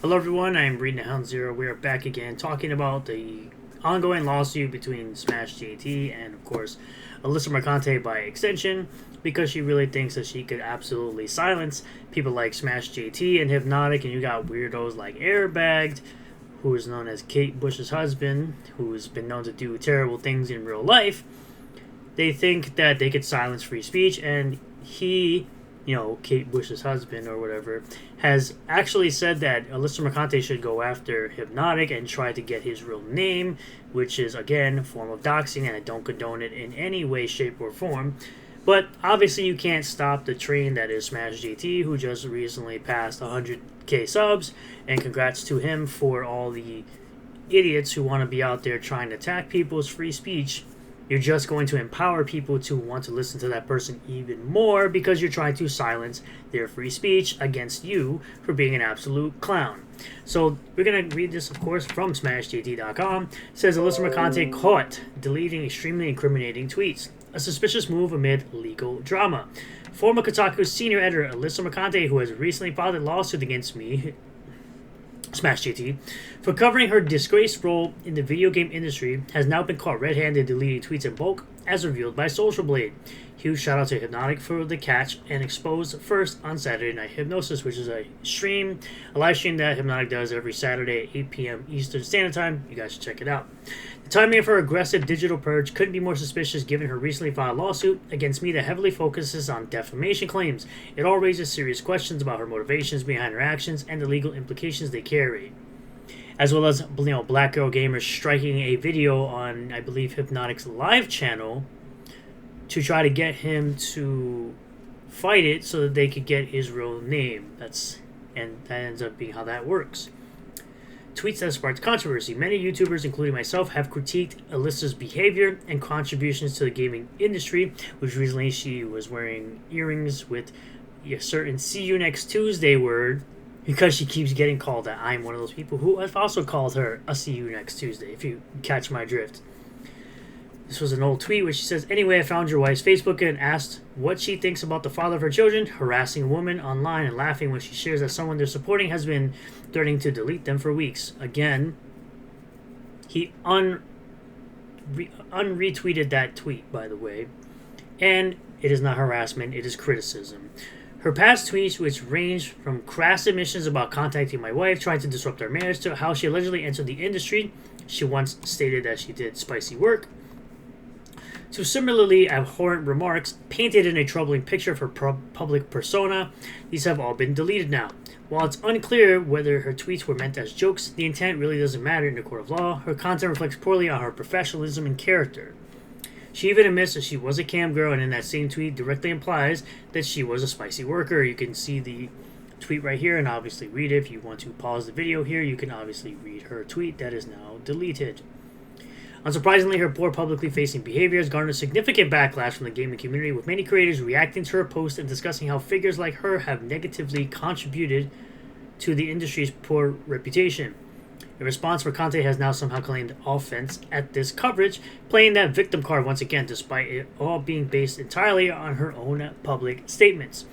Hello everyone, I'm Reading the Hound Zero. We are back again talking about the ongoing lawsuit between Smash JT and of course Alyssa Mercante by extension, because she really thinks that she could absolutely silence people like Smash JT and Hypnotic, and you got weirdos like Airbagged, who is known as Kate Bush's husband, who's been known to do terrible things in real life. They think that they could silence free speech, and he, Kate Bush's husband or whatever, has actually said that Alyssa Mercante should go after Hypnotic and try to get his real name, which is, again, a form of doxing, and I don't condone it in any way, shape, or form. But obviously you can't stop the train that is Smash JT, who just recently passed 100k subs, and congrats to him for all the idiots who want to be out there trying to attack people's free speech. You're just going to empower people to want to listen to that person even more because you're trying to silence their free speech against you for being an absolute clown. So we're going to read this, of course, from SmashJT.com. It says, Alyssa Mercante caught deleting extremely incriminating tweets. A suspicious move amid legal drama. Former Kotaku senior editor Alyssa Mercante, who has recently filed a lawsuit against me, Smash JT, for covering her disgraced role in the video game industry, has now been caught red-handed deleting tweets in bulk, as revealed by Social Blade. Huge shout out to Hypnotic for the catch and exposed first on Saturday Night Hypnosis, which is a live stream that Hypnotic does every Saturday at 8 p.m. Eastern Standard Time. You guys should check it out. The timing of her aggressive digital purge couldn't be more suspicious given her recently filed lawsuit against me that heavily focuses on defamation claims. It all raises serious questions about her motivations behind her actions and the legal implications they carry. As well as, Black Girl Gamers striking a video on, I believe, Hypnotic's live channel to try to get him to fight it so that they could get his real name. And that ends up being how that works. Tweets that sparked controversy. Many YouTubers, including myself, have critiqued Alyssa's behavior and contributions to the gaming industry, which recently she was wearing earrings with a certain "see you next Tuesday" word, because she keeps getting called that. I'm one of those people who have also called her a "see you next Tuesday," if you catch my drift. This was an old tweet where she says, anyway, I found your wife's Facebook and asked what she thinks about the father of her children harassing a woman online and laughing when she shares that someone they're supporting has been threatening to delete them for weeks. Again, he unretweeted that tweet, by the way. And it is not harassment, it is criticism. Her past tweets, which range from crass admissions about contacting my wife, trying to disrupt our marriage, to how she allegedly entered the industry. She once stated that she did spicy work, to similarly abhorrent remarks painted in a troubling picture of her public persona. These have all been deleted now. While it's unclear whether her tweets were meant as jokes, the intent really doesn't matter in the court of law. Her content reflects poorly on her professionalism and character. She even admits that she was a cam girl, and in that same tweet directly implies that she was a spicy worker. You can see the tweet right here and obviously read it. If you want to pause the video here, you can obviously read her tweet that is now deleted. Unsurprisingly, her poor publicly facing behavior has garnered significant backlash from the gaming community, with many creators reacting to her post and discussing how figures like her have negatively contributed to the industry's poor reputation. In response, Mercante has now somehow claimed offense at this coverage, playing that victim card once again, despite it all being based entirely on her own public statements.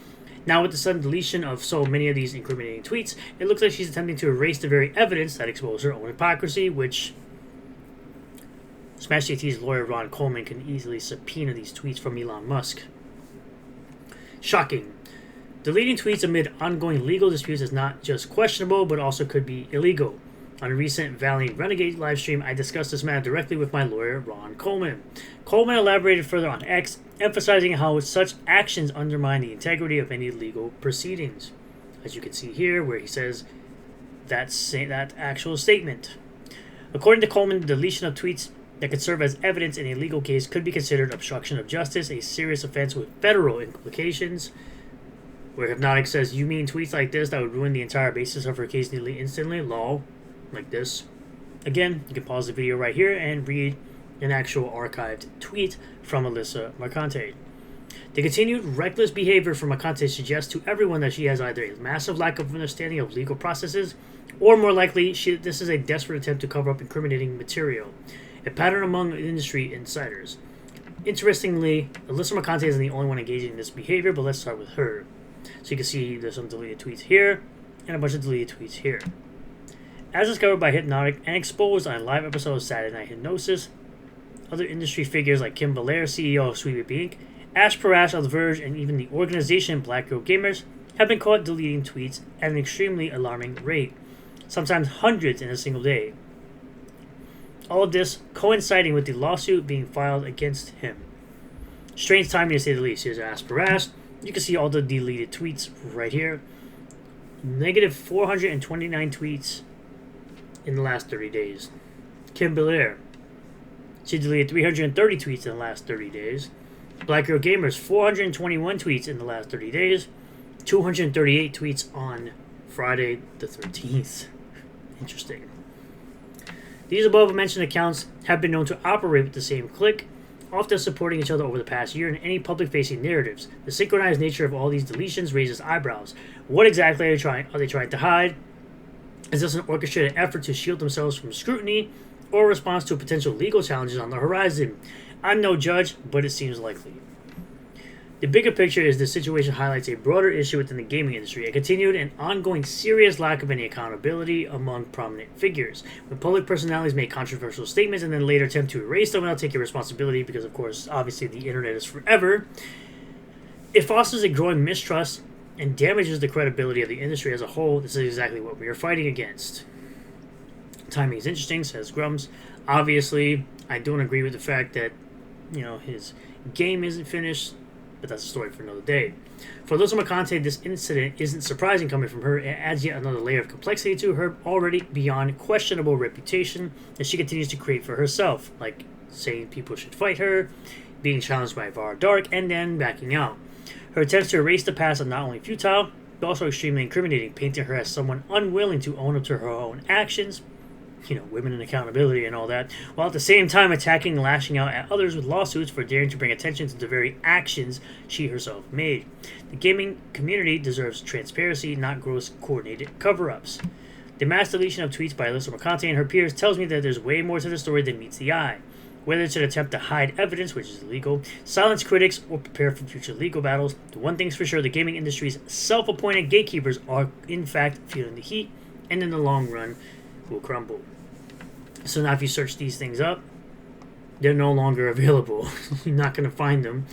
Now, with the sudden deletion of so many of these incriminating tweets, it looks like she's attempting to erase the very evidence that exposed her own hypocrisy, which Smash JT's lawyer Ron Coleman can easily subpoena these tweets from Elon Musk. Shocking. Deleting tweets amid ongoing legal disputes is not just questionable, but also could be illegal. On a recent Valiant Renegade livestream, I discussed this matter directly with my lawyer, Ron Coleman. Coleman elaborated further on X, emphasizing how such actions undermine the integrity of any legal proceedings. As you can see here, where he says that actual statement. According to Coleman, the deletion of tweets that could serve as evidence in a legal case could be considered obstruction of justice, a serious offense with federal implications. Where Hypnotic says, you mean tweets like this that would ruin the entire basis of her case nearly instantly? Lol. Like this. Again, you can pause the video right here and read an actual archived tweet from Alyssa Mercante. The continued reckless behavior from Mercante suggests to everyone that she has either a massive lack of understanding of legal processes, or more likely, this is a desperate attempt to cover up incriminating material. A pattern among industry insiders. Interestingly, Alyssa Mercante isn't the only one engaging in this behavior, but let's start with her. So you can see there's some deleted tweets here, and a bunch of deleted tweets here. As discovered by Hypnotic and exposed on a live episode of Saturday Night Hypnosis, other industry figures like Kim Belair, CEO of Sweet Baby Inc., Ash Parash of The Verge, and even the organization Black Girl Gamers have been caught deleting tweets at an extremely alarming rate, sometimes hundreds in a single day. All of this coinciding with the lawsuit being filed against him. Strange timing to say the least. Here's Ash Parash. You can see all the deleted tweets right here. Negative 429 tweets in the last 30 days. Kim Belair. She deleted 330 tweets in the last 30 days. Black Girl Gamers, 421 tweets in the last 30 days. 238 tweets on Friday the 13th. Interesting. These above-mentioned accounts have been known to operate with the same clique, often supporting each other over the past year in any public-facing narratives. The synchronized nature of all these deletions raises eyebrows. What exactly are they trying to hide? Is this an orchestrated effort to shield themselves from scrutiny, or a response to potential legal challenges on the horizon? I'm no judge, but it seems likely. The bigger picture is this situation highlights a broader issue within the gaming industry, a continued and ongoing serious lack of any accountability among prominent figures. When public personalities make controversial statements and then later attempt to erase them without taking responsibility, because of course, obviously the internet is forever, it fosters a growing mistrust and damages the credibility of the industry as a whole. This is exactly what we are fighting against. Timing is interesting, says Grums. Obviously, I don't agree with the fact that, his game isn't finished, but that's a story for another day. For Alyssa Mercante, this incident isn't surprising coming from her. It adds yet another layer of complexity to her already beyond questionable reputation that she continues to create for herself, like saying people should fight her, being challenged by Var Dark, and then backing out. Her attempts to erase the past are not only futile, but also extremely incriminating, painting her as someone unwilling to own up to her own actions, women and accountability and all that, while at the same time attacking and lashing out at others with lawsuits for daring to bring attention to the very actions she herself made. The gaming community deserves transparency, not gross coordinated cover-ups. The mass deletion of tweets by Alyssa Mercante and her peers tells me that there's way more to the story than meets the eye. Whether it's an attempt to hide evidence, which is illegal, silence critics, or prepare for future legal battles, the one thing's for sure, the gaming industry's self-appointed gatekeepers are in fact feeling the heat, and in the long run will crumble. So now if you search these things up, they're no longer available. You're not going to find them.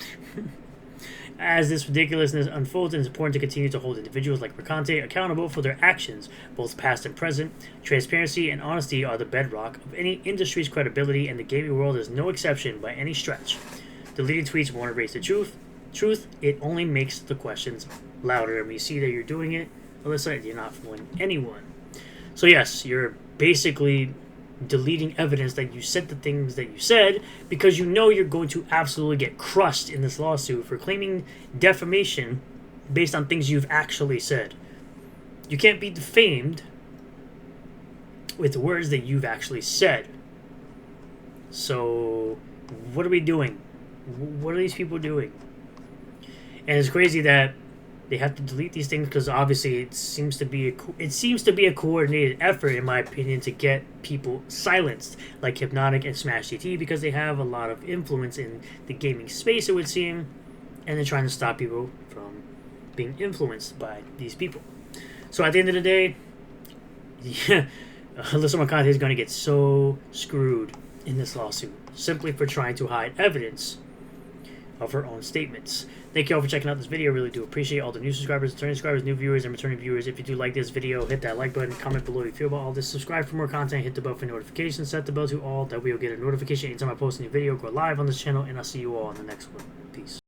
As this ridiculousness unfolds, it's important to continue to hold individuals like Mercante accountable for their actions, both past and present. Transparency and honesty are the bedrock of any industry's credibility, and the gaming world is no exception by any stretch. Deleting tweets won't erase the truth. It only makes the questions louder. And we see that you're doing it, Alyssa, you're not fooling anyone. So yes, you're basically deleting evidence that you said the things that you said because you're going to absolutely get crushed in this lawsuit for claiming defamation based on things you've actually said. You can't be defamed with words that you've actually said. So what are we doing? What are these people doing? And it's crazy that they have to delete these things because obviously it seems to be a coordinated effort, in my opinion, to get people silenced, like Hypnotic and Smash GT, because they have a lot of influence in the gaming space, it would seem, and they're trying to stop people from being influenced by these people. So at the end of the day, Alyssa Mercante is going to get so screwed in this lawsuit simply for trying to hide evidence of her own statements. Thank you all for checking out this video. I really do appreciate all the new subscribers, returning subscribers, new viewers, and returning viewers. If you do like this video, hit that like button, comment below what you feel about all this, subscribe for more content, hit the bell for notifications, set the bell to all, that way you'll get a notification anytime I post a new video, go live on this channel, and I'll see you all in the next one. Peace.